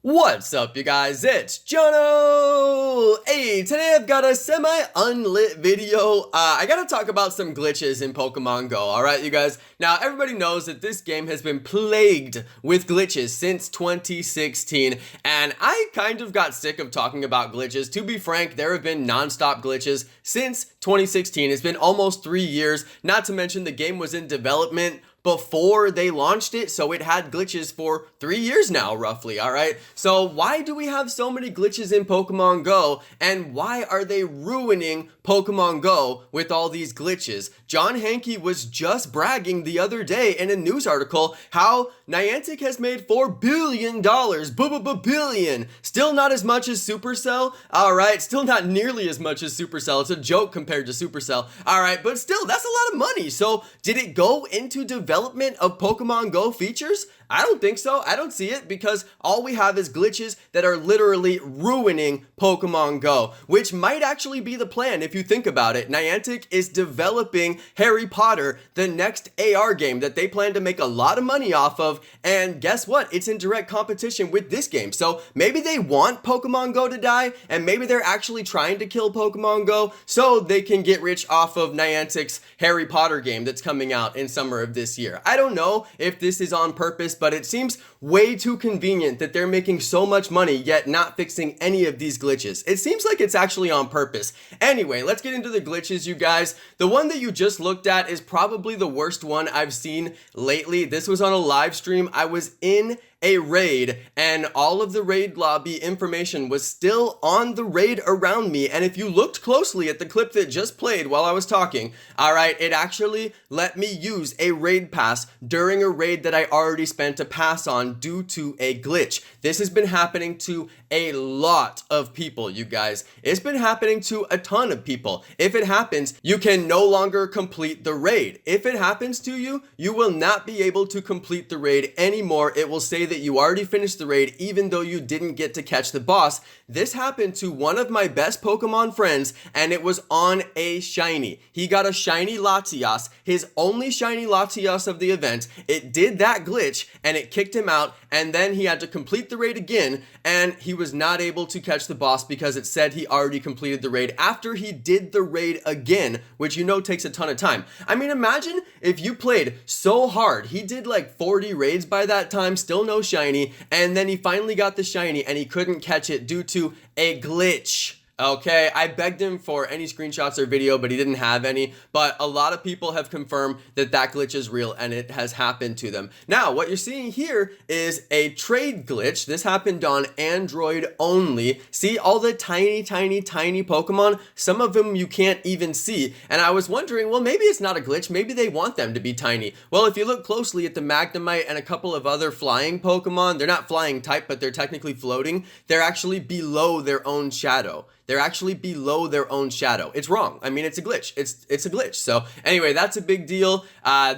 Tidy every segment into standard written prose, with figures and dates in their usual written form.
What's up, you guys? It's Jonno! Hey, today I've got a semi-unlit video. I gotta talk about some glitches in Pokemon Go, alright, you guys? Now, everybody knows that this game has been plagued with glitches since 2016, and I kind of got sick of talking about glitches. To be frank, there have been non-stop glitches since 2016. It's been almost 3 years, not to mention the game was in development before they launched it, so it had glitches for 3 years now, roughly, alright? So why do we have so many glitches in Pokemon Go, and why are they ruining Pokemon Go with all these glitches? John Hanke was just bragging the other day in a news article how Niantic has made $4 billion, billion. Still not as much as Supercell, alright? Still not nearly as much as Supercell. It's a joke compared to Supercell, alright? But still, that's a lot of money. So did it go into development of Pokemon Go features? I don't think so. I don't see it because all we have is glitches that are literally ruining Pokemon Go, which might actually be the plan if you think about it. Niantic is developing Harry Potter, the next AR game that they plan to make a lot of money off of, and guess what? It's in direct competition with this game. So maybe they want Pokemon Go to die, and maybe they're actually trying to kill Pokemon Go so they can get rich off of Niantic's Harry Potter game that's coming out in summer of this year. I don't know if this is on purpose, but it seems way too convenient that they're making so much money yet not fixing any of these glitches. It seems like it's actually on purpose. Anyway, let's get into the glitches, you guys. The one that you just looked at is probably the worst one I've seen lately. This was on a live stream. I was in a raid and all of the raid lobby information was still on the raid around me, and if you looked closely at the clip that just played while I was talking, alright, it actually let me use a raid pass during a raid that I already spent a pass on due to a glitch. This has been happening to a lot of people, you guys. It's been happening to a ton of people. If it happens, you can no longer complete the raid. If it happens to you, you will not be able to complete the raid anymore. It will say that you already finished the raid even though you didn't get to catch the boss. This happened to one of my best Pokemon friends, and it was on a shiny. He got a shiny Latias, his only shiny Latias of the event. It did that glitch and it kicked him out, and then he had to complete the raid again, and he was not able to catch the boss because it said he already completed the raid after he did the raid again, which you know takes a ton of time. I mean, imagine if you played so hard. He did like 40 raids by that time, still no shiny, and then he finally got the shiny and he couldn't catch it due to a glitch. Okay, I begged him for any screenshots or video, but he didn't have any. But a lot of people have confirmed that that glitch is real and it has happened to them. Now, what you're seeing here is a trade glitch. This happened on Android only. See all the tiny Pokemon? Some of them you can't even see. And I was wondering, well, maybe it's not a glitch. Maybe they want them to be tiny. Well, if you look closely at the Magnemite and a couple of other flying Pokemon, they're not flying type, but they're technically floating. They're actually below their own shadow. They're actually below their own shadow. It's wrong. I mean, it's a glitch. It's a glitch. So anyway, that's a big deal.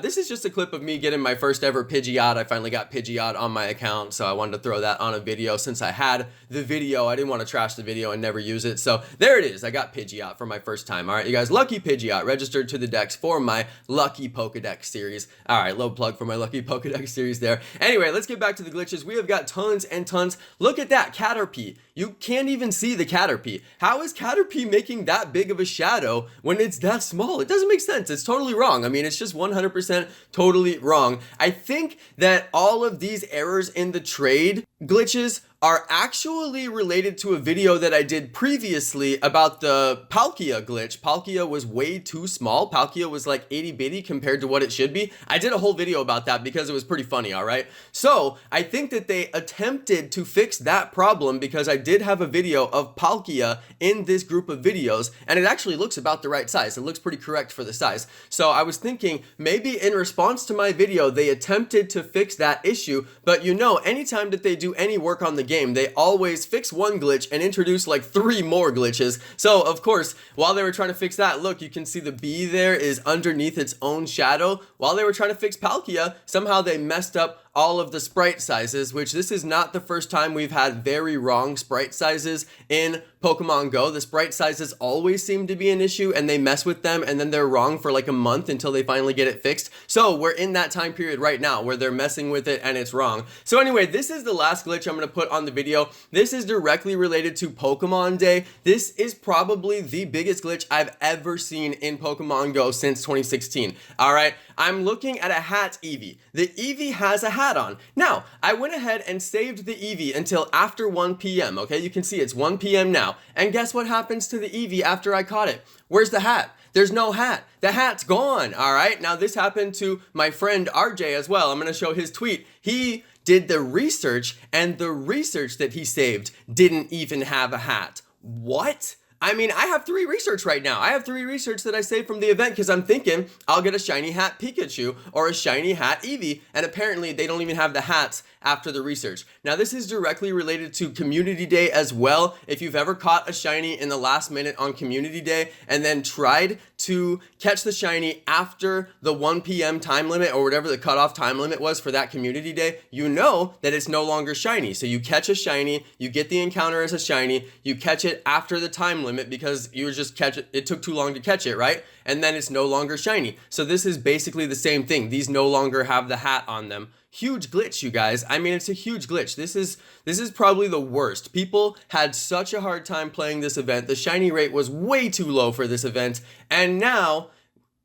This is just a clip of me getting my first ever Pidgeot. I finally got Pidgeot on my account, so I wanted to throw that on a video since I had the video. I didn't want to trash the video and never use it. So there it is. I got Pidgeot for my first time. All right, you guys, Lucky Pidgeot registered to the Dex for my Lucky Pokedex series. All right, low plug for my Lucky Pokedex series there. Anyway, let's get back to the glitches. We have got tons and tons. Look at that Caterpie. You can't even see the Caterpie. How is Caterpie making that big of a shadow when it's that small? It doesn't make sense. It's totally wrong. I mean, it's just 100% totally wrong. I think that all of these errors in the trade glitches are actually related to a video that I did previously about the Palkia glitch. Palkia was way too small. Palkia was like itty bitty compared to what it should be. I did a whole video about that because it was pretty funny, all right? So I think that they attempted to fix that problem because I did have a video of Palkia in this group of videos, and it actually looks about the right size. It looks pretty correct for the size. So I was thinking maybe in response to my video, they attempted to fix that issue, but you know, anytime that they do any work on the game, they always fix one glitch and introduce like 3 more glitches. So of course, while they were trying to fix that, look, you can see the bee there is underneath its own shadow. While they were trying to fix Palkia, somehow they messed up all of the sprite sizes, which this is not the first time we've had very wrong sprite sizes in Pokemon Go. The sprite sizes always seem to be an issue, and they mess with them and then they're wrong for like a month until they finally get it fixed. So we're in that time period right now where they're messing with it and it's wrong. So anyway, this is the last glitch I'm going to put on the video. This is directly related to Pokemon Day. This is probably the biggest glitch I've ever seen in Pokemon Go since 2016. All right, I'm looking at a hat Eevee. The Eevee has a hat on. Now, I went ahead and saved the Eevee until after 1 p.m. Okay, you can see it's 1 p.m. now. And guess what happens to the Eevee after I caught it? Where's the hat? There's no hat. The hat's gone. All right, now this happened to my friend RJ as well. I'm going to show his tweet. He did the research, and the research that he saved didn't even have a hat. What? I mean, I have 3 research right now. I have 3 research that I saved from the event because I'm thinking I'll get a shiny hat Pikachu or a shiny hat Eevee, and apparently they don't even have the hats after the research. Now, this is directly related to Community Day as well. If you've ever caught a shiny in the last minute on Community Day and then tried to catch the shiny after the 1 p.m. time limit or whatever the cutoff time limit was for that Community Day, you know that it's no longer shiny. So you catch a shiny, you get the encounter as a shiny, you catch it after the time limit because you just catch it, it took too long to catch it, right? And then it's no longer shiny. So this is basically the same thing. These no longer have the hat on them. Huge glitch, you guys. I mean, it's a huge glitch. This is probably the worst. People had such a hard time playing this event. The shiny rate was way too low for this event. And now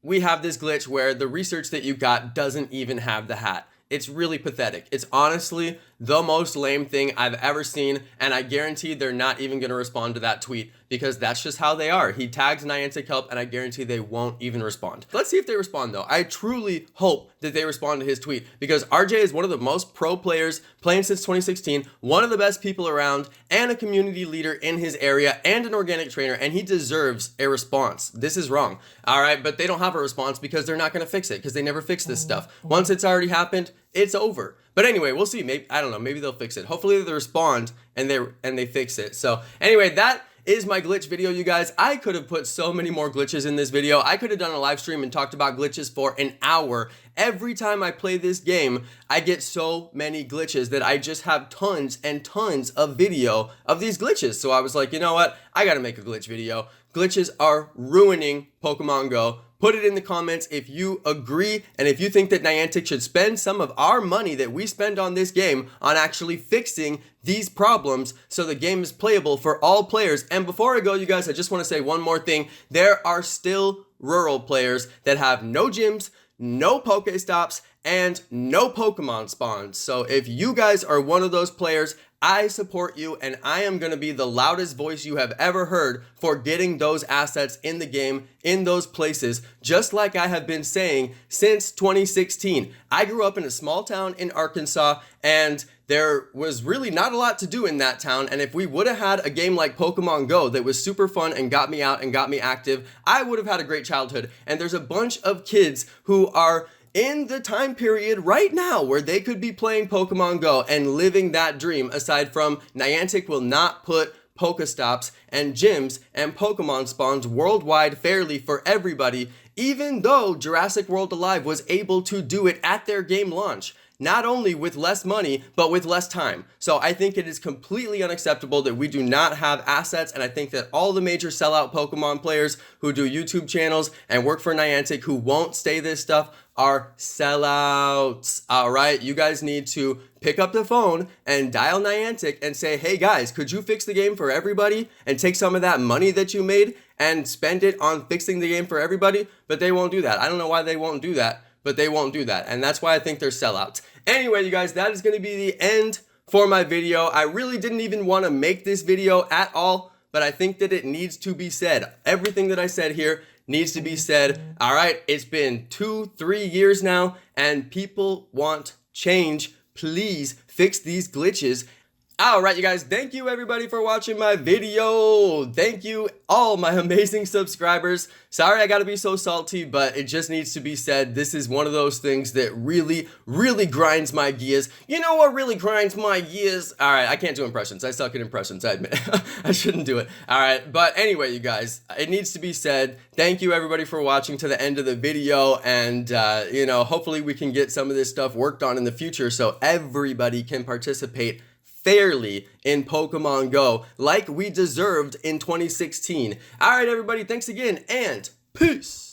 we have this glitch where the research that you got doesn't even have the hat. It's really pathetic. It's honestly the most lame thing I've ever seen, and I guarantee they're not even going to respond to that tweet because that's just how they are. He tags Niantic Help, and I guarantee they won't even respond. Let's see if they respond, though. I truly hope that they respond to his tweet because RJ is one of the most pro players playing since 2016, one of the best people around, and a community leader in his area, and an organic trainer, and he deserves a response. This is wrong. All right, but they don't have a response because they're not going to fix it because they never fix this stuff. Once it's already happened, it's over. But anyway, we'll see. Maybe, I don't know, maybe they'll fix it. Hopefully they respond and they fix it. So anyway, that is my glitch video, you guys. I could have put so many more glitches in this video. I could have done a live stream and talked about glitches for an hour. Every time I play this game, I get so many glitches that I just have tons and tons of video of these glitches. So I was like, you know what? I gotta make a glitch video. Glitches are ruining Pokemon Go. Put it in the comments if you agree and if you think that Niantic should spend some of our money that we spend on this game on actually fixing these problems so the game is playable for all players. And before I go, you guys, I just want to say one more thing. There are still rural players that have no gyms, no Pokestops, and no Pokemon spawns. So if you guys are one of those players, I support you, and I am going to be the loudest voice you have ever heard for getting those assets in the game, in those places, just like I have been saying since 2016. I grew up in a small town in Arkansas, and there was really not a lot to do in that town, and if we would have had a game like Pokemon Go that was super fun and got me out and got me active, I would have had a great childhood. And there's a bunch of kids who are in the time period right now where they could be playing Pokemon Go and living that dream. Aside from Niantic will not put Pokestops and gyms and Pokemon spawns worldwide fairly for everybody, even though Jurassic World Alive was able to do it at their game launch. Not only with less money, but with less time. So I think it is completely unacceptable that we do not have assets, and I think that all the major sellout Pokemon players who do YouTube channels and work for Niantic who won't say this stuff are sellouts. All right, you guys need to pick up the phone and dial Niantic and say, hey guys, could you fix the game for everybody and take some of that money that you made and spend it on fixing the game for everybody? But they won't do that. I don't know why they won't do that, but they won't do that. And that's why I think they're sellouts. Anyway, you guys, that is going to be the end for my video. I really didn't even want to make this video at all, but I think that it needs to be said. Everything that I said here needs to be said. All right, it's been 2-3 years now, and people want change. Please fix these glitches. Alright, you guys, thank you everybody for watching my video. Thank you all my amazing subscribers. Sorry I gotta be so salty, but it just needs to be said. This is one of those things that really grinds my gears. You know what really grinds my gears? Alright, I can't do impressions. I suck at impressions, I admit. I shouldn't do it. Alright, but anyway, you guys, it needs to be said. Thank you everybody for watching to the end of the video, and you know, hopefully we can get some of this stuff worked on in the future so everybody can participate fairly in Pokemon Go like we deserved in 2016. Alright everybody, thanks again and peace!